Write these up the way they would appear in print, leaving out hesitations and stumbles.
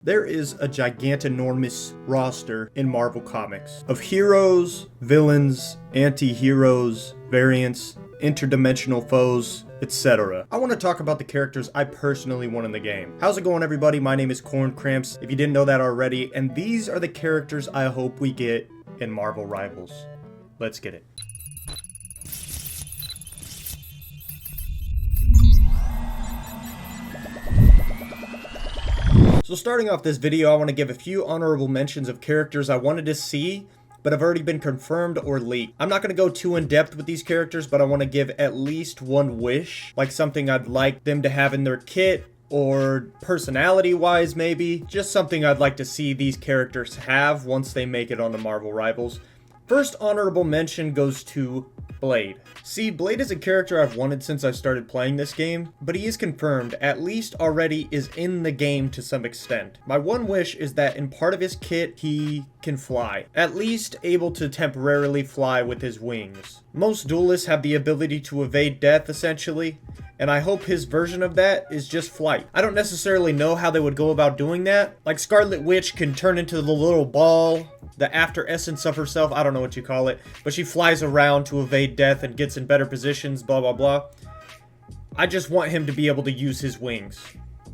There is a gigantinormous roster in Marvel Comics of heroes, villains, anti-heroes, variants, interdimensional foes, etc. I want to talk about the characters I personally want in the game. How's it going, everybody? My name is Corn Cramps, if you didn't know that already, and these are the characters I hope we get in Marvel Rivals. Let's get it. So starting off this video, I want to give a few honorable mentions of characters I wanted to see, but have already been confirmed or leaked. I'm not going to go too in depth with these characters, but I want to give at least one wish, like something I'd like them to have in their kit, or personality-wise maybe. Just something I'd like to see these characters have once they make it onto Marvel Rivals. First honorable mention goes to Blade. See, Blade is a character I've wanted since I started playing this game, but he is confirmed, at least already is in the game to some extent. My one wish is that in part of his kit, he can fly. At least able to temporarily fly with his wings. Most duelists have the ability to evade death, essentially, and I hope his version of that is just flight. I don't necessarily know how they would go about doing that. Like Scarlet Witch can turn into the little ball, the after essence of herself, I don't know what you call it, but she flies around to evade death and gets in better positions, blah blah blah. I just want him to be able to use his wings.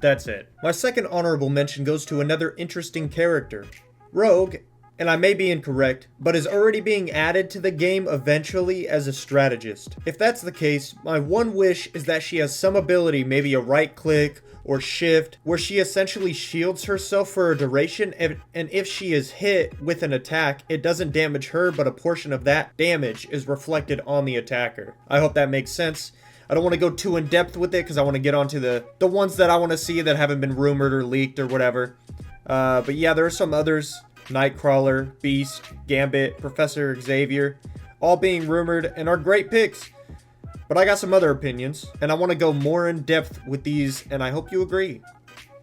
That's it. My second honorable mention goes to another interesting character. Rogue, and I may be incorrect, but is already being added to the game eventually as a strategist. If that's the case, my one wish is that she has some ability, maybe a right click or shift, where she essentially shields herself for a duration, and if she is hit with an attack, it doesn't damage her, but a portion of that damage is reflected on the attacker. I hope that makes sense. I don't want to go too in depth with it because I want to get onto the ones that I want to see that haven't been rumored or leaked or whatever. But yeah, there are some others. Nightcrawler, Beast, Gambit, Professor Xavier, all being rumored and are great picks. But I got some other opinions, and I want to go more in depth with these, and I hope you agree.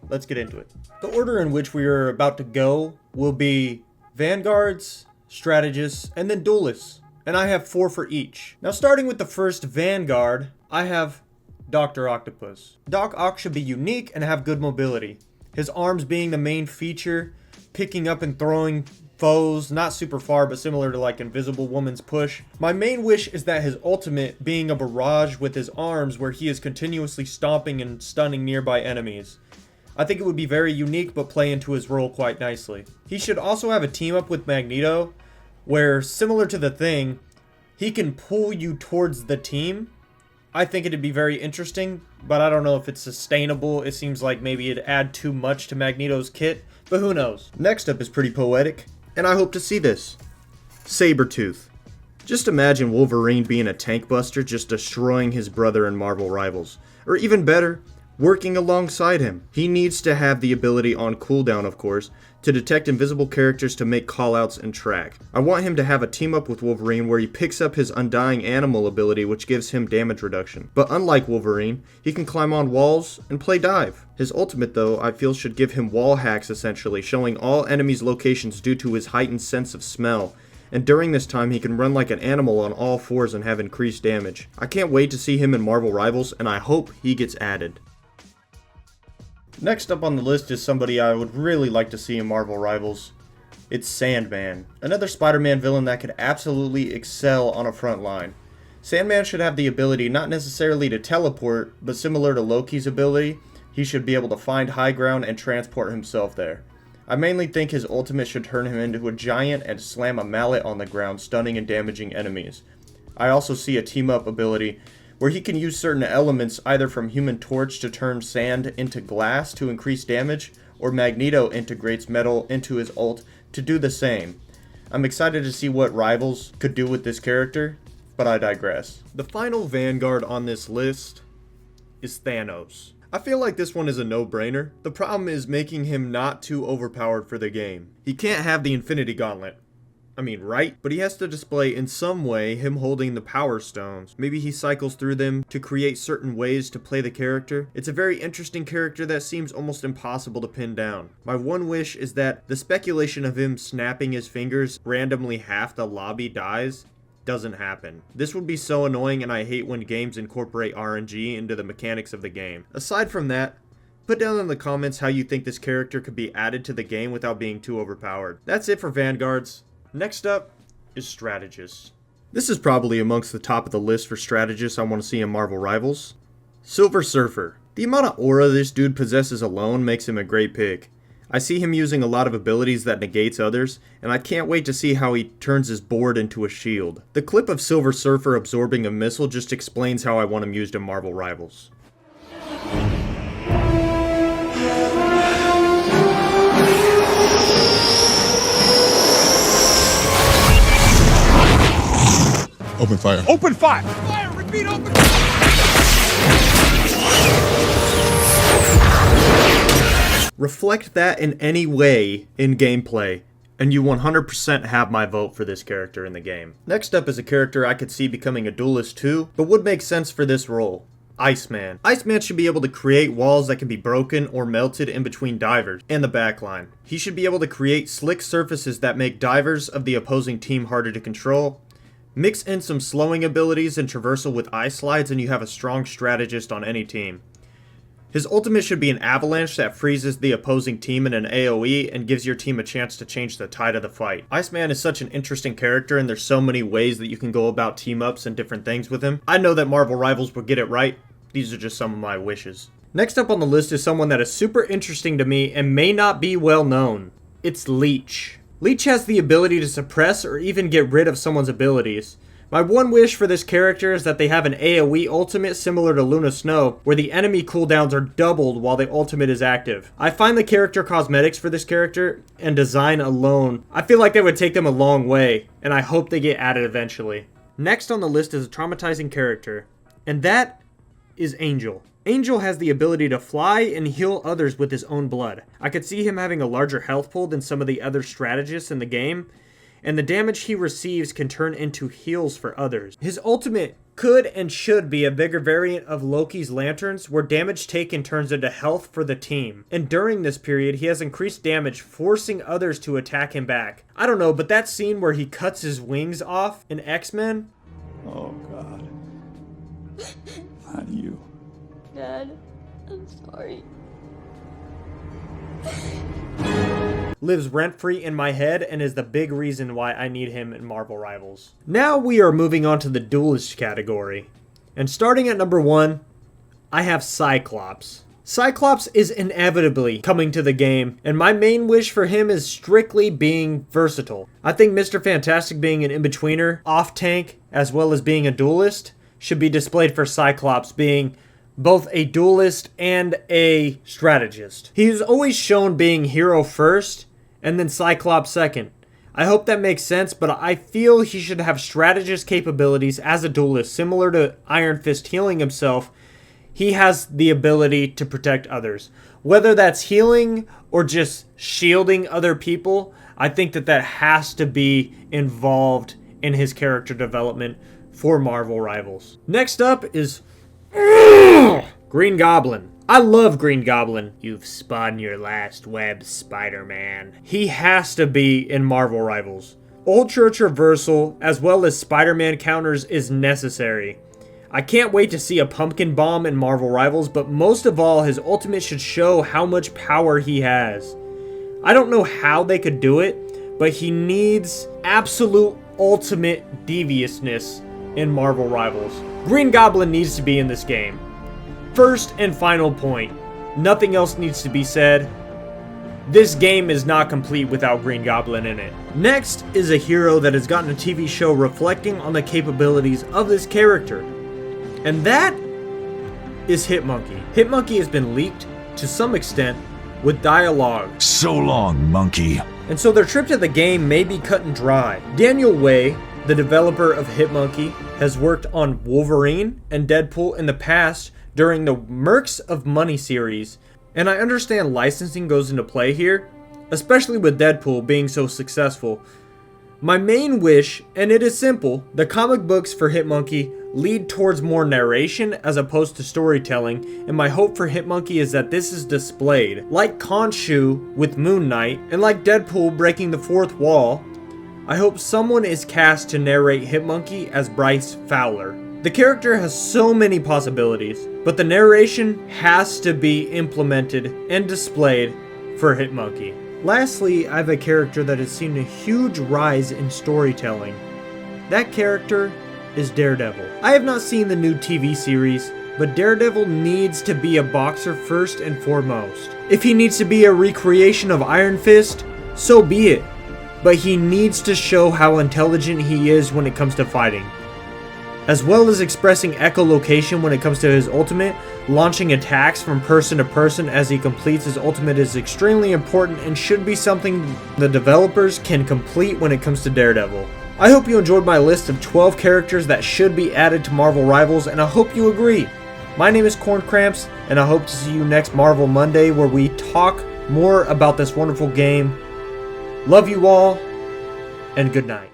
Let's get into it. The order in which we are about to go will be Vanguards, Strategists, and then Duelists. And I have 4 for each. Now starting with the first Vanguard, I have Dr. Octopus. Doc Ock should be unique and have good mobility. His arms being the main feature, picking up and throwing foes, not super far, but similar to like Invisible Woman's push. My main wish is that his ultimate being a barrage with his arms where he is continuously stomping and stunning nearby enemies. I think it would be very unique but play into his role quite nicely. He should also have a team up with Magneto where, similar to the Thing, he can pull you towards the team. I think it'd be very interesting, but I don't know if it's sustainable. It seems like maybe it'd add too much to Magneto's kit, but who knows. Next up is pretty poetic, and I hope to see this. Sabretooth. Just imagine Wolverine being a tank buster, just destroying his brother in Marvel Rivals. Or even better, working alongside him. He needs to have the ability on cooldown, of course, to detect invisible characters to make callouts and track. I want him to have a team up with Wolverine where he picks up his Undying Animal ability, which gives him damage reduction. But unlike Wolverine, he can climb on walls and play dive. His ultimate, though, I feel should give him wall hacks essentially, showing all enemies' locations due to his heightened sense of smell. And during this time, he can run like an animal on all fours and have increased damage. I can't wait to see him in Marvel Rivals, and I hope he gets added. Next up on the list is somebody I would really like to see in Marvel Rivals. It's Sandman, another Spider-Man villain that could absolutely excel on a front line. Sandman should have the ability not necessarily to teleport, but similar to Loki's ability, he should be able to find high ground and transport himself there. I mainly think his ultimate should turn him into a giant and slam a mallet on the ground, stunning and damaging enemies. I also see a team-up ability where he can use certain elements either from Human Torch to turn sand into glass to increase damage, or Magneto integrates metal into his ult to do the same. I'm excited to see what Rivals could do with this character, but I digress. The final Vanguard on this list is Thanos. I feel like this one is a no-brainer. The problem is making him not too overpowered for the game. He can't have the Infinity Gauntlet. I mean, right? But he has to display in some way him holding the Power Stones. Maybe he cycles through them to create certain ways to play the character. It's a very interesting character that seems almost impossible to pin down. My one wish is that the speculation of him snapping his fingers randomly half the lobby dies doesn't happen. This would be so annoying, and I hate when games incorporate RNG into the mechanics of the game. Aside from that, Put down in the comments how you think this character could be added to the game without being too overpowered. That's it for Vanguards. Next up is Strategists. This is probably amongst the top of the list for strategists I want to see in Marvel Rivals. Silver Surfer. The amount of aura this dude possesses alone makes him a great pick. I see him using a lot of abilities that negates others, and I can't wait to see how he turns his board into a shield. The clip of Silver Surfer absorbing a missile just explains how I want him used in Marvel Rivals. Open fire. Open fire! Fire! Repeat, open fire! Reflect that in any way in gameplay, and you 100% have my vote for this character in the game. Next up is a character I could see becoming a duelist too, but would make sense for this role. Iceman. Iceman should be able to create walls that can be broken or melted in between divers and the backline. He should be able to create slick surfaces that make divers of the opposing team harder to control. Mix in some slowing abilities and traversal with ice slides and you have a strong strategist on any team. His ultimate should be an avalanche that freezes the opposing team in an AoE and gives your team a chance to change the tide of the fight. Iceman is such an interesting character and there's so many ways that you can go about team-ups and different things with him. I know that Marvel Rivals will get it right. These are just some of my wishes. Next up on the list is someone that is super interesting to me and may not be well known. It's Leech. Leech has the ability to suppress or even get rid of someone's abilities. My one wish for this character is that they have an AoE ultimate similar to Luna Snow, where the enemy cooldowns are doubled while the ultimate is active. I find the character cosmetics for this character and design alone, I feel like they would take them a long way, and I hope they get added eventually. Next on the list is a traumatizing character, and that is Angel. Angel has the ability to fly and heal others with his own blood. I could see him having a larger health pool than some of the other strategists in the game, and the damage he receives can turn into heals for others. His ultimate could and should be a bigger variant of Loki's lanterns, where damage taken turns into health for the team. And during this period, he has increased damage, forcing others to attack him back. I don't know, but that scene where he cuts his wings off in X-Men? Oh, God. Not you. Dad, I'm sorry. Lives rent-free in my head and is the big reason why I need him in Marvel Rivals. Now we are moving on to the duelist category. And starting at number 1, I have Cyclops. Cyclops is inevitably coming to the game, and my main wish for him is strictly being versatile. I think Mr. Fantastic being an in-betweener, off-tank, as well as being a duelist, should be displayed for Cyclops being both a duelist and a strategist. He's always shown being hero first and then Cyclops second. I hope that makes sense, but I feel he should have strategist capabilities as a duelist. Similar to Iron Fist healing himself, he has the ability to protect others. Whether that's healing or just shielding other people, I think that has to be involved in his character development for Marvel Rivals. Next up is Green Goblin. I love Green Goblin. You've spun your last web, Spider-Man. He has to be in Marvel Rivals. Ultra traversal as well as Spider-Man counters is necessary. I can't wait to see a pumpkin bomb in Marvel Rivals, but most of all, his ultimate should show how much power he has. I don't know how they could do it, but he needs absolute ultimate deviousness in Marvel Rivals. Green Goblin needs to be in this game. First and final point, nothing else needs to be said. This game is not complete without Green Goblin in it. Next is a hero that has gotten a TV show reflecting on the capabilities of this character, and that is Hitmonkey. Hitmonkey has been leaked to some extent with dialogue. So long, monkey. And so their trip to the game may be cut and dry. Daniel Way, the developer of Hitmonkey, has worked on Wolverine and Deadpool in the past during the Mercs of Money series, and I understand licensing goes into play here, especially with Deadpool being so successful. My main wish, and it is simple, the comic books for Hitmonkey lead towards more narration as opposed to storytelling, and my hope for Hitmonkey is that this is displayed. Like Khonshu with Moon Knight, and like Deadpool breaking the fourth wall, I hope someone is cast to narrate Hitmonkey as Bryce Fowler. The character has so many possibilities, but the narration has to be implemented and displayed for Hitmonkey. Lastly, I have a character that has seen a huge rise in storytelling. That character is Daredevil. I have not seen the new TV series, but Daredevil needs to be a boxer first and foremost. If he needs to be a recreation of Iron Fist, so be it. But he needs to show how intelligent he is when it comes to fighting. As well as expressing echolocation when it comes to his ultimate, launching attacks from person to person as he completes his ultimate is extremely important and should be something the developers can complete when it comes to Daredevil. I hope you enjoyed my list of 12 characters that should be added to Marvel Rivals, and I hope you agree. My name is Corn Cramps, and I hope to see you next Marvel Monday where we talk more about this wonderful game. Love you all, and good night.